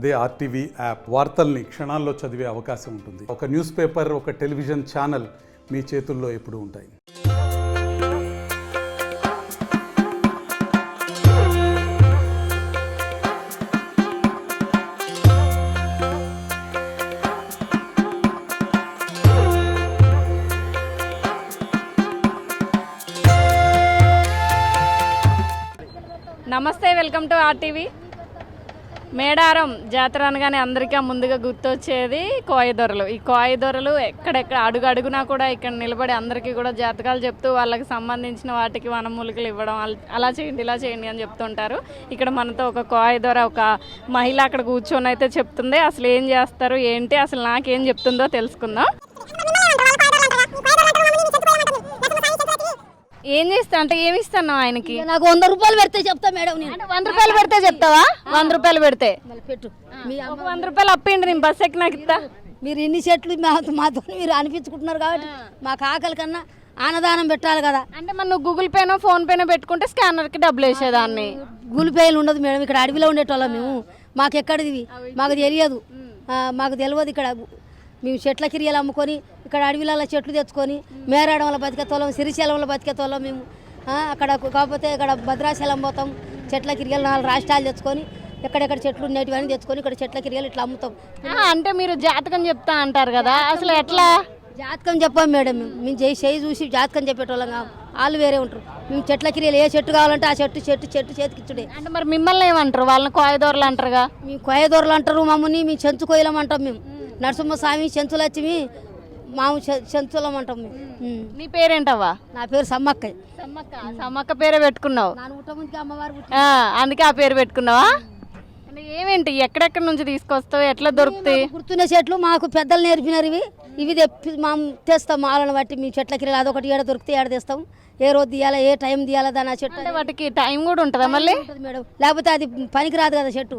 అదే RTV app వార్తల్ని క్షణాల్లో చదివే అవకాశం ఉంటుంది. ఒక న్యూస్ పేపర్, ఒక టెలివిజన్ ఛానల్ మీ చేతుల్లో ఎప్పుడూ ఉంటాయి. నమస్తే, వెల్కమ్ టు ఆర్టీవీ. మేడారం జాతర అనగానే అందరికీ ముందుగా గుర్తొచ్చేది కోయదొరలు. ఈ కోయదొరలు ఎక్కడెక్కడ అడుగునా కూడా ఇక్కడ నిలబడి అందరికీ కూడా జాతకాలు చెప్తూ వాళ్ళకి సంబంధించిన వాటికి వనమూలికలు ఇవ్వడం, అలా చేయండి ఇలా చేయండి అని చెప్తుంటారు. ఇక్కడ మనతో ఒక కోయదొర, ఒక మహిళ అక్కడ కూర్చొని అయితే చెప్తుంది. అసలు ఏం చేస్తారు ఏంటి, అసలు నాకేం చెప్తుందో తెలుసుకుందాం. ఏం చేస్తా అంటే ఏమి ఇస్తాను ఆయనకి? నాకు 100 రూపాయలు పెడితే చెప్తా మేడం. నేను 100 రూపాయలు పెడితే చెప్తావా? 100 రూపాయలు పెడితే పెట్టు. మీ 100 రూపాయలు అప్పిండి, నేను బస్ ఎక్కి నాకు ఇస్తా. మీరు ఇన్ని చెట్లు మాతో మీరు అనిపించుకుంటున్నారు కాబట్టి మాకు ఆకలి కన్నా అన్నదానం పెట్టాలి కదా. అంటే మరి నువ్వు గూగుల్ పేనో ఫోన్ పేనో పెట్టుకుంటే స్కానర్కి డబ్బులు వేసేదాన్ని. గూగుల్ పేలు ఉండదు మేడం. ఇక్కడ అడవిలో ఉండేటోళ్ళం మేము. మాకు ఎక్కడిది మాకు తెలియదు. మాకు తెలియదు. ఇక్కడ మేము చెట్ల కిరియలు అమ్ముకొని ఇక్కడ అడవిలలో చెట్లు తెచ్చుకొని మేరాడంలో బతికేతోళ్ళం, సిరిశైలంలో బతికేతోళ్ళం మేము. అక్కడ కాకపోతే ఇక్కడ భద్రాచలం పోతాం, చెట్ల కిరియలు 4 రాష్ట్రాలు తెచ్చుకొని ఎక్కడెక్కడ చెట్లు ఉండేటివన్నీ తెచ్చుకొని ఇక్కడ చెట్ల కిరియలు ఇట్లా అమ్ముతాం. అంటే మీరు జాతకం చెప్తా అంటారు కదా, అసలు ఎట్లా? జాతకం చెప్పాం మేడం. మేము చేయి చూసి జాతకం చెప్పేటోళ్ళం కాదు. వాళ్ళు వేరే ఉంటారు. మేము చెట్ల కిరియలు ఏ చెట్టు కావాలంటే ఆ చెట్టు చేతికి ఇచ్చుడే. అంటే మరి మిమ్మల్ని ఏమంటారు? వాళ్ళని కోయదోరలు అంటారుగా. మేము కోయదొరలు అంటారు మమ్మల్ని. మేము చెంచు కోయలం అంటాం. మేము నరసింహస్వామి చెంచులచ్చి మాము చెంచులం అంటాం మేము. నీ పేరేంటవ్వా? నా పేరు సమ్మక్క. సమ్మక్క పేరే పెట్టుకున్నావు. అమ్మవారు అందుకే ఆ పేరు పెట్టుకున్నావా? అంటే ఏమేంటి, ఎక్కడెక్కడ నుంచి తీసుకొస్తావు, ఎట్లా దొరుకుతాయి? గుర్తున్న చెట్లు మాకు పెద్దలు నేర్పినారు. ఇవి తెస్తాం. మాలను బట్టి మేము చెట్ల కిరీలు అదొకటి ఏడ దొరికితే ఏడ తెస్తాం. ఏ రోజు తీయాలా, ఏ టైం తీయాలా దాని ఆ చెట్టు. అంటే వాటికి టైం కూడా ఉంటుందా మళ్ళీ? మేడం, లేకపోతే అది పనికి రాదు కదా చెట్టు.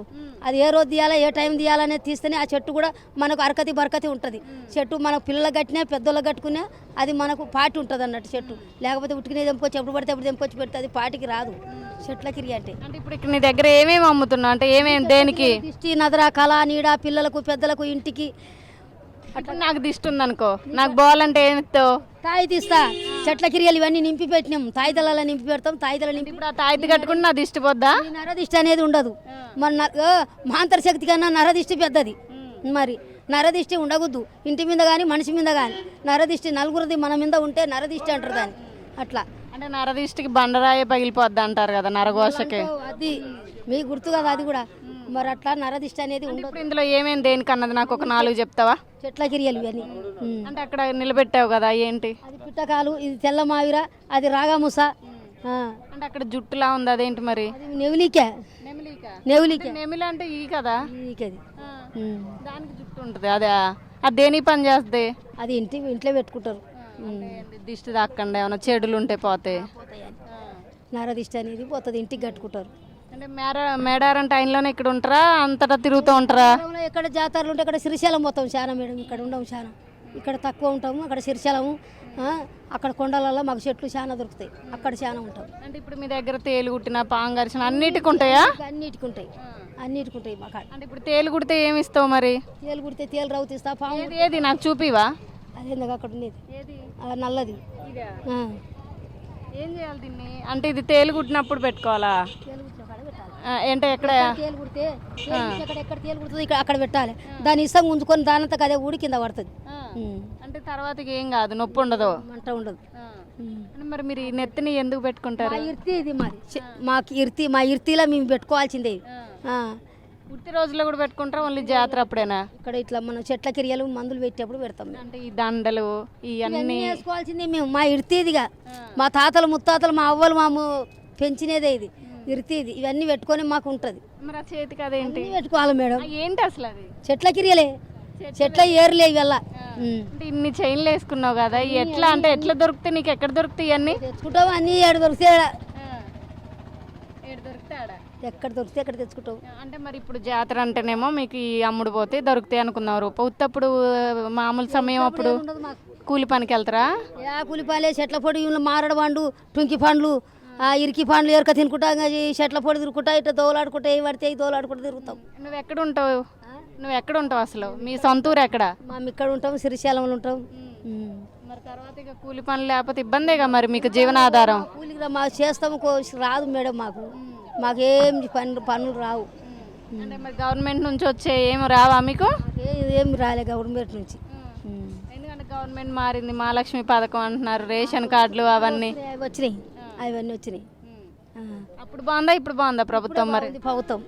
అది ఏ రోజు తీయాలా, ఏ టైం తీయాలనేది తీస్తేనే ఆ చెట్టు కూడా మనకు అరకతి బరకతి ఉంటుంది. చెట్టు మనకు పిల్లలకు కట్టినా పెద్దోళ్ళకి కట్టుకునే అది మనకు పాటి ఉంటుంది అన్నట్టు చెట్టు. లేకపోతే ఉట్టుకునే తెంపుకొచ్చి ఎప్పుడు పడితే ఎప్పుడు తెంపుకొచ్చి పెడితే అది పాటికి రాదు చెట్ల కిరి అంటే. అంటే ఇప్పుడు ఇక్కడ నీ దగ్గర ఏమేమి అమ్ముతున్నావు? అంటే ఏమేమి, దేనికి? దిష్టి, నదర, కళ, నీడ, పిల్లలకు పెద్దలకు ఇంటికి. అట్లా నాకు దిష్టి ఉందనుకో, నాకు పోవాలంటే ఏమి ఇస్తావు? తాయి తీస్తా. చెట్ల కిరియలు ఇవన్నీ నింపి పెట్టినాం. తాయితలలో నింపి పెడతాం. తాయితల నింపి ఇప్పుడు ఆ తాయితీ కట్టుకుని నా దిష్టి పోద్దా? నరదిష్టి అనేది ఉండదు. మన మాంతర శక్తి కన్నా నరదిష్టి పెద్దది. మరి నరదిష్టి ఉండకూడదు ఇంటి మీద కానీ మనిషి మీద కానీ. నరదిష్టి నలుగురిది మన మీద ఉంటే నరదిష్టి అంటారు దాన్ని. అట్లా అంటే నరదిష్టికి బండరాయే పగిలిపోద్ది అంటారు కదా, నరఘోషకి. అది మీకు గుర్తు కదా అది కూడా. మరి అట్లా నరదిష్టి అనేది ఉండదు. ఇప్పుడు ఇందులో ఏమేమి దేనికి అన్నది నాకు ఒక 4 చెప్తావా? చెట్ల కిరియలు ఇవన్నీ. అంటే అక్కడ నిలబెట్టావు కదా, ఏంటి అది? పిట్టకాలు, ఇది తెల్ల మావిర, అది రాగాముస. అంటే అక్కడ జుట్టులా ఉంది, అదేంటి మరి? నెవిలికే. నెమిలి అంటే ఈ కదా, ఈకది. దానికి జుట్టు ఉంటుంది. అదే అది దేని పని చేస్తుంది? అది ఇంట్లో పెట్టుకుంటారు. దిష్టి తాకండి, ఏమైనా చెడులు ఉంటే పోతాయి. నరదిష్టి అనేది పోతుంది, ఇంటికి కట్టుకుంటారు. అంటే మేడారం టైంలోనే ఇక్కడ ఉంటారా, అంతటా తిరుగుతూ ఉంటారా? ఎక్కడ జాతరలు ఉంటే అక్కడ శ్రీశైలం పోతాం చాలా మేడం. ఇక్కడ ఉండము చాలా, ఇక్కడ తక్కువ ఉంటాము. అక్కడ శ్రీశైలము, అక్కడ కొండలలో మాకు చెట్లు చాలా దొరుకుతాయి. అక్కడ చాలా ఉంటాం. అంటే ఇప్పుడు మీ దగ్గర తేలు కుట్టిన, పాంగర్షణ అన్నిటికి ఉంటాయా? అన్నిటికి ఉంటాయి మాకు. అంటే ఇప్పుడు తేలు కుడితే ఏమి ఇస్తావు మరి? తేలు కుడితే తేలు రవ్వు తీస్తా. పాము ఏది నాకు చూపివా? అదేందుకు అక్కడ ఉండేది నల్లది. ఏం చేయాలి దీన్ని? అంటే ఇది తేలు కుట్టినప్పుడు పెట్టుకోవాలా? అంటే ఎక్కడ తేలు కుడితే ఎక్కడ తేలు కుడుతుంది అక్కడ పెట్టాలి. దాని ఇష్టం ఉంచుకొని దానంతా అదే ఊడి కింద పడుతుంది. అంటే తర్వాతకి ఏం కాదు, నొప్పి ఉండదు, మంట ఉండదు. మరి మీరు ఈ నెత్తిని ఎందుకు పెట్టుకుంటారు? ఇర్తి ఇది మాది. మాకు ఇర్తి, మా ఇర్తిలో మేము పెట్టుకోవాల్సిందే. పుట్టి రోజుల్లో కూడా పెట్టుకుంటారా, ఓన్లీ జాతర అప్పుడేనా? ఇక్కడ ఇట్లా మనం చెట్ల కిరియలు మందులు పెట్టేప్పుడు పెడతాం. అంటే ఈ దండలు ఇవన్నీ వేసుకోవాల్సిందే మేము. మా ఇర్తిదిగా మా తాతలు ముత్తాతలు మా అవ్వలు మాము పెంచినదే ఇది ఇర్తిది. ఇవన్నీ పెట్టుకొని మాకు ఉంటుంది. మరి ఆ చేతికి అదేంటి పెట్టుకోవాలి మేడం? ఏంటి అసలు అది? చెట్ల కిరియలే, చెట్ల ఏర్లే ఇవల్ల. ఇన్ని చైన్లు వేసుకున్నావు కదా, ఎట్లా అంటే ఎట్లా దొరుకుతాయి నీకు? ఎక్కడ దొరుకుతాయి అన్ని? తెచ్చుకుంటావు అన్ని. ఏడు దొరికితే ఎక్కడ దొరికితే ఎక్కడ తెచ్చుకుంటావు. అంటే మరి ఇప్పుడు జాతర అంటేనేమో మీకు ఈ అమ్ముడు పోతే దొరుకుతాయి అనుకున్నారు. ఉత్తప్పుడు మామూలు సమయం అప్పుడు కూలి పనికి వెళ్తారా? కూలి పని, చెట్ల పొడి, మారడ పండు, టుంకి పండ్లు, ఇరికి పండ్లు ఎరక తినుకుంటా ఇంకా ఈ చెట్ల పొడి తిరుగుకుంటా ఇట్లా దోలాడుకుంటా ఏ పడితే దోలాడుకుంటూ తిరుగుతాం. నువ్వు ఎక్కడ ఉంటావు? నువ్వు ఎక్కడ ఉంటావు అసలు? మీ సొంత ఊరు ఎక్కడ? మేము ఇక్కడ ఉంటాం, శ్రీశైలంలో ఉంటాం. మరి తర్వాత ఇక కూలి పనులు లేకపోతే ఇబ్బందేగా మరి మీకు జీవనాధారం. కూలికి మాకు చేస్తాము రాదు మేడం, మాకేం పనులు రావు. అంటే మరి గవర్నమెంట్ నుంచి వచ్చే ఏమి రావా మీకు? ఏం రాలే గవర్నమెంట్ నుంచి. ఎందుకంటే గవర్నమెంట్ మారింది, మహాలక్ష్మి పథకం అంటున్నారు, రేషన్ కార్డులు అవన్నీ వచ్చినాయి, అవన్నీ వచ్చినాయి. అప్పుడు బాగుందా ఇప్పుడు బాగుందా ప్రభుత్వం? మరి ప్రభుత్వం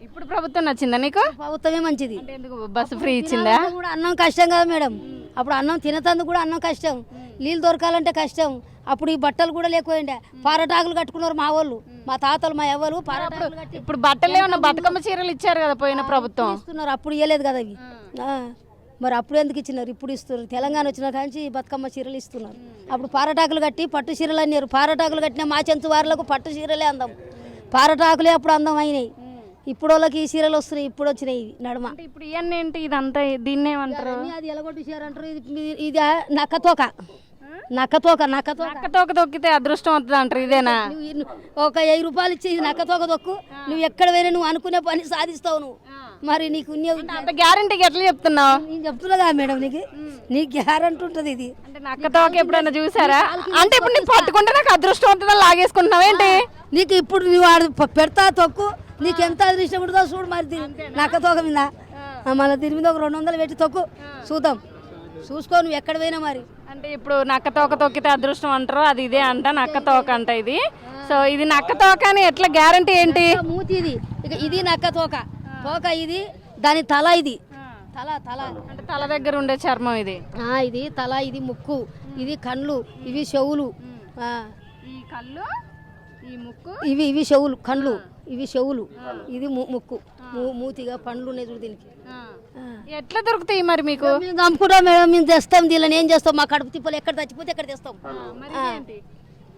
ఇప్పుడు ప్రభుత్వం నచ్చిందా నీకు? ప్రభుత్వమే మంచిది. అంటే ఎందుకు బస్సు ఫ్రీ ఇచ్చిందా? కూడా అన్నం కష్టం కదా మేడం, అప్పుడు అన్నం తినతందుకు కూడా అన్నం కష్టం, నీళ్ళు దొరకాలంటే కష్టం. అప్పుడు ఈ బట్టలు కూడా లేకపోయిండే, పారటాకులు కట్టుకున్నారు మా వాళ్ళు, మా తాతలు, మా ఎవరు పారటాకులు కట్టి. ఇప్పుడు బట్టలు ఏమన్నా బతుకమ్మ చీరలు ఇచ్చారు కదా పోయిన ప్రభుత్వం. ఇస్తున్నారు, అప్పుడు ఇవ్వలేదు కదా అవి. మరి అప్పుడు ఎందుకు ఇచ్చినారు? ఇప్పుడు ఇస్తున్నారు. తెలంగాణ వచ్చిన కాంచి బతుకమ్మ చీరలు ఇస్తున్నారు. అప్పుడు పారటాకులు కట్టి పట్టు చీరలు అన్నారు. పారటాకులు కట్టిన మా చెంచు వారులకు పట్టు చీరలే అందం, పారటాకులే అప్పుడు అందం అయినాయి. ఇప్పుడు వాళ్ళకి ఈ చీరలు వస్తున్నాయి, ఇప్పుడు వచ్చినాయి నడుమ. ఇప్పుడు ఇవన్నీ ఏంటి ఇదంతా? దీన్ని ఏమంటారు? అది ఎలగొట్టు చీర అంటారు. ఇది నక్కతోక, నక్కతోక, నక్కతోక. నక్కతోక తొక్కితే అదృష్టం వస్తుంది అంటారు, ఇదేనా? ఒక 1000 రూపాయలు ఇచ్చి నక్కతోక తొక్కు, నువ్వు ఎక్కడ పోయినా నువ్వు అనుకునే పని సాధిస్తావు నువ్వు. మరి నీకు అంత గ్యారంటీకి ఎట్లా చెప్తున్నావు? నేను చెప్తున్నా మేడం, నీకు గ్యారంటీ ఉంటుంది ఇది. అంటే నక్కతోక ఎప్పుడైనా చూసారా? అంటే ఇప్పుడు నేను పట్టుకుంటే నాకు అదృష్టం వస్తుందని లాగేసుకుంటున్నావు ఏంటి? నీకు ఇప్పుడు నువ్వు పెడతా తొక్కు, నీకు ఎంత అదృష్టం ఉంటుందో చూడు. మరి నక్క తోక మీద మళ్ళీ దీని మీద ఒక 200 పెట్టి తొక్కు చూద్దాం, చూసుకో నువ్వు ఎక్కడ పోయినా. మరి అంటే ఇప్పుడు నక్కతోక తొక్కితే అదృష్టం అంటారు, అది ఇదే అంట నక్కతోక అంట ఇది. సో ఇది నక్కతోక అని ఎట్లా గ్యారంటీ ఏంటి? మూతి ఇది, ఇక ఇది నక్క తోక, తోక ఇది, దాని తల ఇది, తల తల అంటే తల దగ్గర ఉండే చర్మం ఇది. ఇది తల, ఇది ముక్కు, ఇది కళ్ళు, ఇవి చెవులు, ఈ కళ్ళు, ఈ ముక్కు, ఇవి చెవులు, కళ్ళు ఇవి చెవులు, ఇది ముక్కు, మూతిగా పండ్లు ఉన్నాయి చూడు దీనికి. ఎట్లా దొరుకుతాయి మరి మీకు? మేము చంపుకుంటాం మేడం, మేము తెస్తాం. దీనిని ఏం చేస్తాం? మా కడుపు తిప్పలు ఎక్కడ చచ్చిపోతే ఎక్కడ తెస్తాం.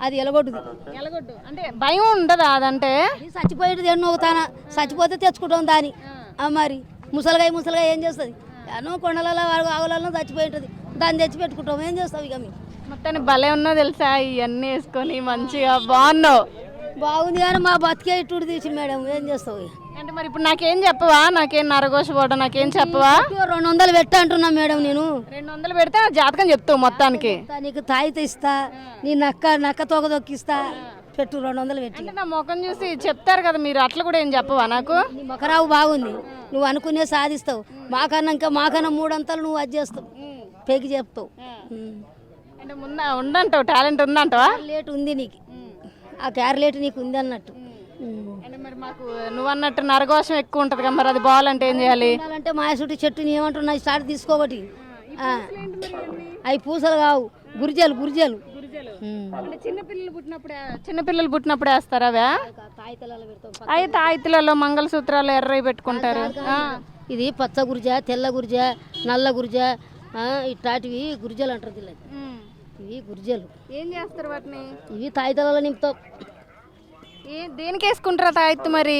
అది ఎలగొట్టుది. ఎలగొట్టు అంటే భయం ఉండదా అదంటే? చచ్చిపోయేది ఎన్నో అవుతానా, చచ్చిపోతే తెచ్చుకుంటాం దాని. మరి ముసలిగా ఏం చేస్తుంది? ఎన్నో కొండలలో ఆవులలో చచ్చిపోయి ఉంటుంది, దాన్ని తెచ్చి పెట్టుకుంటాం. ఏం చేస్తాం ఇక మేము? మొత్తాన్ని భలే ఉన్నా తెలుసా, ఇవన్నీ వేసుకొని మంచిగా బాగున్నావు. బాగుంది కానీ మా బతికే ఇటు తీసి మేడం, ఏం చేస్తావు? అంటే మరి ఇప్పుడు నాకేం చెప్పవా? నాకేం నరగోషపోవడం నాకేం చెప్పవా? 200 పెట్టా అంటున్నా మేడం. నేను 200 పెడితే జాతకం చెప్తావు మొత్తానికి. నీకు తాయిత ఇస్తా, నీ నక్క తోక తొక్కిస్తా, పెట్టు 200 పెట్టి. అంటే నా ముఖం చూసి చెప్తారు కదా మీరు, అట్లా కూడా ఏం చెప్పవా నాకు? నీ మొఖరావు బాగుంది, నువ్వు అనుకునే సాధిస్తావు. మాకన్నా 3 అంతలు నువ్వు అది చేస్తావు, పేకి చెప్తావు. అంటే ఉందంటావు, టాలెంట్ ఉందంటావా? లేట్ ఉంది నీకు, ఆ క్యారెట్ నీకు ఉంది అన్నట్టు. అంటే మరి మాకు నువ్వు అన్నట్టు నరగోషం ఎక్కువ ఉంటుంది కదా, మరి అది బాగాలంటే ఏం చేయాలి? అంటే మాయసుటి చెట్టు నీ ఏమంటున్నా స్టార్ట్ తీసుకోబట్టి. అవి పూసలు కావు, గురిజలు. చిన్నపిల్లలు పుట్టినప్పుడు వేస్తారా అవే? అవి తాయితలలో మంగళసూత్రాలు ఎర్రవి పెట్టుకుంటారు. ఇది పచ్చ గురిజ, తెల్ల గురిజ, నల్ల గురిజ, ఇట్లాంటివి గురిజలు అంటారు. ఇవి గురిజలు. ఏం చేస్తారు వాటిని? ఇవి తాయితలలో నింపుతాం. దేనికి వేసుకుంటారా తాయిత్తు? మరి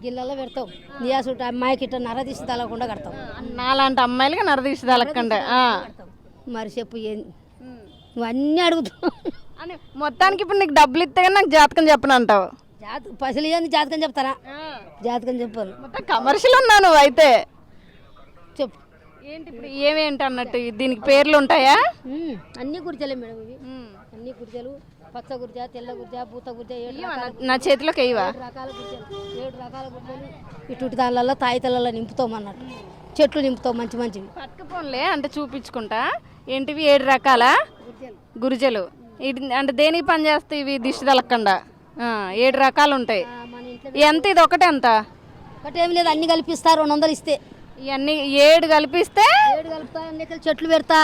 గిళ్ళల్లో పెడతాం. నియాసుట అమ్మాయికి ఇట్లా నరదీసి తలకుండా కడతాం. నాలాంటి అమ్మాయిలకి నరదీసి తలకుండా. మరి చెప్పు, నువ్వు అన్నీ అడుగుతావు అని. మొత్తానికి ఇప్పుడు నీకు డబ్బులు ఇస్తే కానీ నాకు జాతకం చెప్పను అంటావు? పైసలు ఇవ్వని జాతకం చెప్తారా? జాతకం చెప్పాను. మొత్తం కమర్షియల్ ఉన్నా నువ్వు అయితే. చెప్పు ఏంటి ఇప్పుడు ఏమేంటి అన్నట్టు, దీనికి పేర్లు ఉంటాయా? అన్ని గురిజలే మేడం ఇవి, అన్ని గురిజలు. పచ్చ గురిజ, తెల్ల గురిజ, పూత గురిజ, 7 నా చేతిలోకి అయ్యవా? 7 రకాల గురిజలు, 7 రకాల గురిజలు. ఇటు దానిలలో తాయితలలో నింపుతాం అన్నట్టు, చెట్లు నింపుతాం మంచి మంచివి. పట్టుకుపోన్లే అంటే చూపించుకుంటా. ఏంటివి 7 రకాల గురిజలు? అంటే దేనికి పని చేస్తాయి ఇవి? దిష్టి తలకుండా 7 రకాలు ఉంటాయి. ఎంత ఇది? ఒకటే ఎంత? ఒకటేం లేదు, అన్ని కలిపిస్తా. 200 ఇస్తే ఇవన్నీ 7 కలిపిస్తే 7 కలుపుతా, అన్ని చెట్లు పెడతా.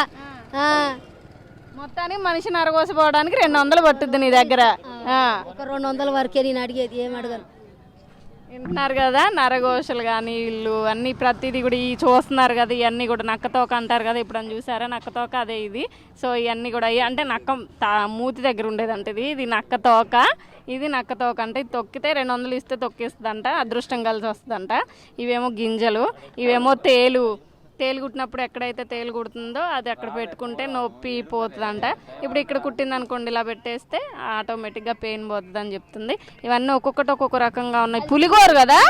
మొత్తానికి మనిషి నరగోసిపోవడానికి 200 పట్టుద్ది నీ దగ్గర. ఒక 200 వరకే నేను అడిగేది, ఏం అడగను. వింటున్నారు కదా, నరగోషలు కానీ ఇల్లు అన్నీ ప్రతిదీ కూడా ఈ చూస్తున్నారు కదా, ఇవన్నీ కూడా నక్కతోక అంటారు కదా. ఇప్పుడు అని చూసారా, నక్కతోక అదే ఇది. సో ఇవన్నీ కూడా అంటే నక్క మూతి దగ్గర ఉండేదంట ఇది నక్కతోక. ఇది నక్కతోక అంటే ఇది తొక్కితే 200 ఇస్తే తొక్కిస్తుందంట, అదృష్టం కలిసి వస్తుందంట. ఇవేమో గింజలు, ఇవేమో తేలు. తేలు కుట్టినప్పుడు ఎక్కడైతే తేలు కుడుతుందో అది అక్కడ పెట్టుకుంటే నొప్పి పోతుందంట. ఇప్పుడు ఇక్కడ కుట్టింది అనుకోండి ఇలా పెట్టేస్తే ఆటోమేటిక్గా పెయిన్ పోతుంది అని చెప్తుంది. ఇవన్నీ ఒక్కొక్కటి ఒక్కొక్క రకంగా ఉన్నాయి. పులిగోరు కదా,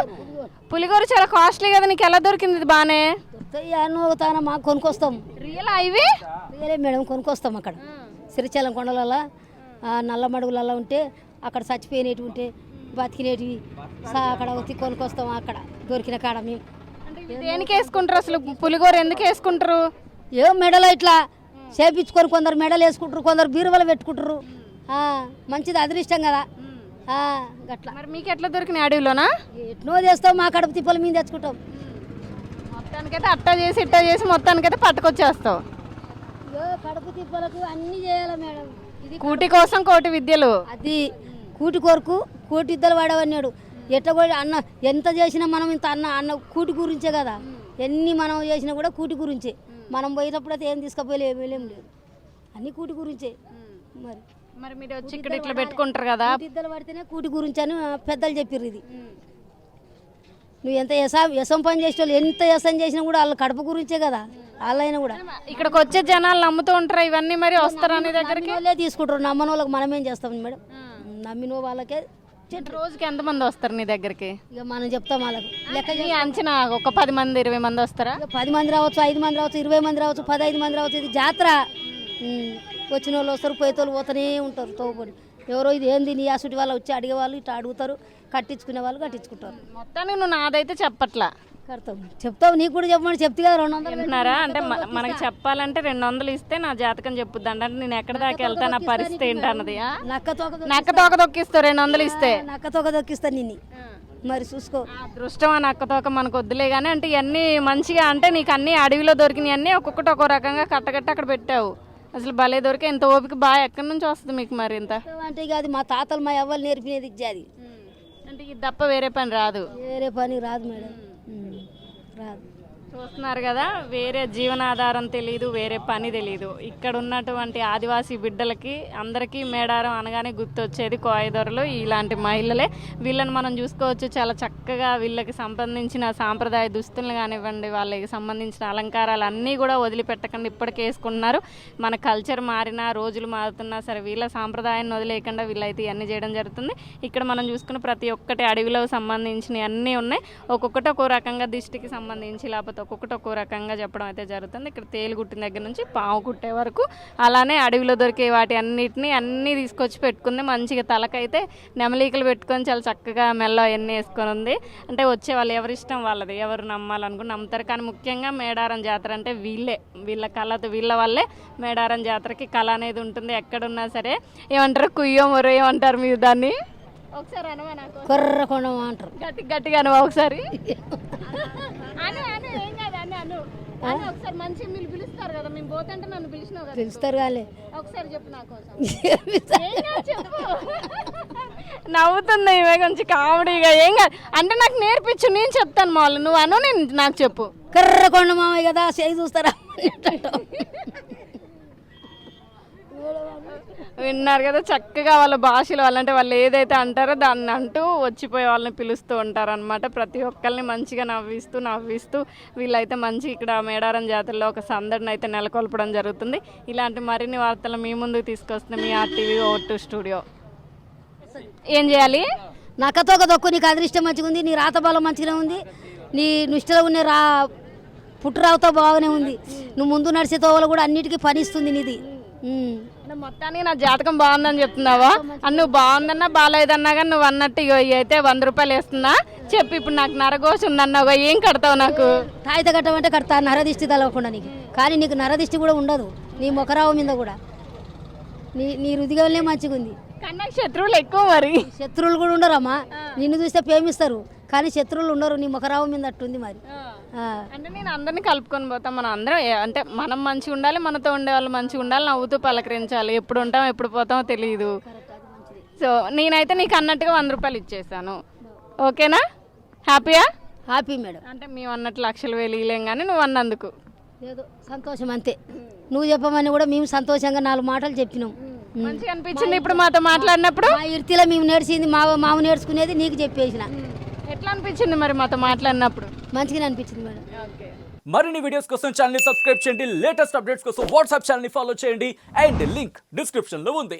పులిగోరు చాలా కాస్ట్లీ కదా, నీకు ఎలా దొరికింది ఇది? బాగానే తాన మాకు కొనుక్కొస్తాం. రియల్ ఇవి రియలే మేడం, కొనుక్కొస్తాం అక్కడ శ్రీశైలం కొండలలో నల్ల మడుగులలో ఉంటే అక్కడ చచ్చిపోయినవి ఉంటే బతికినేటివి అక్కడ వచ్చి కొనుక్కొస్తాం. అక్కడ దొరికిన కాడ మేము దేనికి వేసుకుంటారు అసలు పులిగోర? ఎందుకు వేసుకుంటారు? ఏం మెడలో ఇట్లా చేపించుకొని కొందరు మెడలు వేసుకుంటారు, కొందరు బీరువలు పెట్టుకుంటారు. మంచిది, అదృష్టం కదా గట్లా. మరి మీకు ఎట్లా దొరికినాయి? అడవిలోనా? ఎట్నో చేస్తాం, మా కడుపు తిప్పలు మేము తెచ్చుకుంటాం. మొత్తానికైతే అట్టా చేసి ఇట్టా చేసి మొత్తానికైతే పట్టుకొచ్చేస్తావు. కడుపు తిప్పలకు అన్ని చేయాలి మేడం. ఇది కూటి కోసం కోటి విద్యలు. అది కూటి కొరకు కోటి ఇద్దరు వాడవన్నాడు. ఎట్లా కూడా అన్న ఎంత చేసినా మనం ఇంత అన్న కూటి గురించే కదా. ఎన్ని మనం చేసినా కూడా కూటి గురించే. మనం పోయినప్పుడు అయితే ఏం తీసుకుపోయలేం లేదు, అన్ని కూటి గురించే. మరి మరి మీరు వచ్చి ఇక్కడ ఇట్లా పెట్టుకుంటారు కదా, ఇద్దరు పడితేనే కూటి గురించి అని పెద్దలు చెప్పారు. ఇది నువ్వు ఎంత యసం పని చేసే వాళ్ళు ఎంత యసం చేసినా కూడా వాళ్ళ కడుపు గురించే కదా. వాళ్ళైనా కూడా ఇక్కడికి వచ్చే జనాలు నమ్ముతూ ఉంటారు ఇవన్నీ, మరి వస్తారా నీ దగ్గరికి? వాళ్ళే తీసుకుంటారు. నమ్మని వాళ్ళకి మనం ఏం చేస్తాం మేడం? నమ్మిన వాళ్ళకే. రోజుకి ఎంతమంది వస్తారు నీ దగ్గరికి? ఇక మనం చెప్తాం వాళ్ళకు లెక్క. అంచనా ఒక 10 మంది 20 మంది వస్తారా? 10 మంది రావచ్చు, 5 మంది రావచ్చు, 20 మంది రావచ్చు, 15 మంది రావచ్చు. ఇది జాతర. వచ్చిన వాళ్ళు వస్తారు, పోయేతోళ్ళు పోతూనే ఉంటారు. తోపడి ఎవరో ఇది ఏంది నీ అసుటి వాళ్ళు వచ్చి అడిగే వాళ్ళు ఇట్లా అడుగుతారు, కట్టించుకునే వాళ్ళు కట్టించుకుంటారు. మొత్తాన్ని నువ్వు నాదైతే చెప్పట్లా, కడతాం. చెప్తావు, నీకు కూడా చెప్పమని చెప్తే కదా. 200 వింటున్నారా? అంటే మనకి చెప్పాలంటే 200 ఇస్తే నా జాతకం చెప్పుద్ది అంటే నేను ఎక్కడ దాకా వెళ్తా, నా పరిస్థితి ఏంటన్నది. నక్క తోక దొక్కిస్తావు 200 ఇస్తే. నక్క తోక దొక్కిస్తా నిన్ను. మరి చూసుకో. అదృష్టం ఆ నక్క తోక మనకు వద్దులే కానీ. అంటే ఇవన్నీ మంచిగా, అంటే నీకు అన్ని అడవిలో దొరికినాయి అన్నీ ఒక్కొక్కటి ఒక్కో రకంగా కట్టగట్టి అక్కడ పెట్టావు. అసలు భలే దొరికే. ఇంత ఓపిక బాగా ఎక్కడి నుంచి వస్తుంది మీకు మరి? ఇంత అంటే ఇక అది మా తాతలు మా ఎవ్వరు నేర్పినది ఇచ్చేది. అంటే ఇది తప్ప వేరే పని రాదు. వేరే పని రాదు మేడం, రాదు. చూస్తున్నారు కదా, వేరే జీవనాధారం తెలియదు, వేరే పని తెలియదు. ఇక్కడ ఉన్నటువంటి ఆదివాసీ బిడ్డలకి అందరికీ మేడారం అనగానే గుర్తొచ్చేది కోయదొరలు, ఇలాంటి మహిళలే. వీళ్ళని మనం చూసుకోవచ్చు, చాలా చక్కగా వీళ్ళకి సంబంధించిన సాంప్రదాయ దుస్తులు కానివ్వండి, వాళ్ళకి సంబంధించిన అలంకారాలు అన్నీ కూడా వదిలిపెట్టకుండా ఇప్పటికే వేసుకుంటున్నారు. మన కల్చర్ మారినా, రోజులు మారుతున్నా సరే వీళ్ళ సాంప్రదాయాన్ని వదిలేయకుండా వీళ్ళైతే ఇవన్నీ చేయడం జరుగుతుంది. ఇక్కడ మనం చూసుకున్న ప్రతి ఒక్కటి అడవిలో సంబంధించినవి అన్నీ ఉన్నాయి. ఒక్కొక్కటి ఒక్కో రకంగా దిష్టికి సంబంధించి, లేకపోతే ఒక్కొక్కటి ఒక్కో రకంగా చెప్పడం అయితే జరుగుతుంది. ఇక్కడ తేలు కుట్టిన దగ్గర నుంచి పాము కుట్టే వరకు, అలానే అడవిలో దొరికే వాటి అన్నీ తీసుకొచ్చి పెట్టుకుంది. మంచిగా తలకైతే నెమలీకలు పెట్టుకొని చాలా చక్కగా మెల్ల అవన్నీ వేసుకొని ఉంది. అంటే వచ్చే వాళ్ళు ఎవరిష్టం వాళ్ళది, ఎవరు నమ్మాలనుకుని నమ్ముతారు. కానీ ముఖ్యంగా మేడారం జాతర అంటే వీళ్ళ కళతో, వీళ్ళ వల్లే మేడారం జాతరకి కళ అనేది ఉంటుంది. ఎక్కడున్నా సరే ఏమంటారు, కుయ్యో మొరో ఏమంటారు మీరు దాన్ని? ఒకసారి అనవా నాకు? కొర్రకొండ అంటారు. గట్టిగా అనవా ఒకసారి? ఒకసారి మంచి మీరు పిలుస్తారు కదా, మేము పోతుంటే నన్ను పిలిచినావు కదా. పిలుస్తారు కానీ ఒకసారి చెప్పు నా కోసం. నవ్వుతుంది ఇవే కొంచెం కామెడీగా. ఏం కాదు అంటే నాకు నేర్పించు, నేను చెప్తాను. మా వాళ్ళు నువ్వు అను, నేను నాకు చెప్పు. కర్రకొండ మామయ్య కదా, చేయి చూస్తారా? విన్నారు కదా, చక్కగా వాళ్ళ భాషలు వాళ్ళంటే వాళ్ళు ఏదైతే అంటారో దాన్ని అంటూ వచ్చిపోయే వాళ్ళని పిలుస్తూ ఉంటారు అనమాట. ప్రతి ఒక్కరిని మంచిగా నవ్విస్తూ వీళ్ళైతే మంచి ఇక్కడ మేడారం జాతరలో ఒక సందడిని అయితే నెలకొల్పడం జరుగుతుంది. ఇలాంటి మరిన్ని వార్తలు మీ ముందుకు తీసుకొస్తుంది మీ RTV O2 స్టూడియో. ఏం చేయాలి? నక్కతో ఒక దొక్కు. నీకు అదృష్టం మంచిగా ఉంది, నీ రాత బలం మంచిగానే ఉంది, నీ నిష్టలో ఉన్న పుట్టురావుతో బాగానే ఉంది. నువ్వు ముందు నడిచే తోవలు కూడా అన్నిటికీ పనిస్తుంది నీది. మొత్తానికి నా జాతకం బాగుందని చెప్తున్నావా? నువ్వు బాగుందన్నా బాగాలేదన్నా కానీ నువ్వు అన్నట్టు ఇవి అయితే 100 రూపాయలు వేస్తున్నా చెప్పి. ఇప్పుడు నాకు నరగోష్ ఉందన్నావుగా, ఏం కడతావు నాకు? తాయిత కట్టమంటే కడతా, నరదిష్టి తలవకుండా నీకు. కానీ నీకు నరదిష్టి కూడా ఉండదు నీ మొకరావు మీద కూడా. నీ రుదిగలనే మంచిగా ఉంది. కానీ నాకు శత్రువులు ఎక్కువ. మరి శత్రువులు కూడా ఉండరమ్మా, నిన్ను చూస్తే ప్రేమిస్తారు కానీ శత్రువులు ఉండరు. నీ మొకరావు మీద అట్టుంది మరి. అంటే నేను అందరినీ కలుపుకొని పోతాం. మనం అందరం అంటే మనం మంచిగా ఉండాలి, మనతో ఉండే వాళ్ళు మంచిగా ఉండాలి, నవ్వుతూ పలకరించాలి. ఎప్పుడు ఉంటాం ఎప్పుడు పోతామో తెలియదు. సో నేనైతే నీకు అన్నట్టుగా 100 రూపాయలు ఇచ్చేసాను. ఓకేనా? హ్యాపీయా? Happy madam. అంటే మేము అన్నట్టు లక్షలు వేలు ఇలేం కానీ నువ్వు అన్నందుకు ఏదో సంతోషం అంతే. నువ్వు చెప్పమని కూడా మేము సంతోషంగా 4 మాటలు చెప్పినాం. మంచిగా అనిపించింది ఇప్పుడు మాతో మాట్లాడినప్పుడు. మా ఇర్తిలో మేము నేర్చింది మావు నేర్చుకునేది నీకు చెప్పేసిన. ఎట్లా అనిపించింది మరి మాతో మాట్లాడినప్పుడు? మంచిగానే అనిపించింది మేడం. ఓకే. మరిన్ని వీడియోస్ కోసం ఛానల్ ని సబ్స్క్రైబ్ చేయండి, లేటెస్ట్ అప్డేట్స్ కోసం వాట్సాప్ ఛానల్ ని ఫాలో చేయండి అండ్ లింక్ డిస్క్రిప్షన్ లో ఉంది.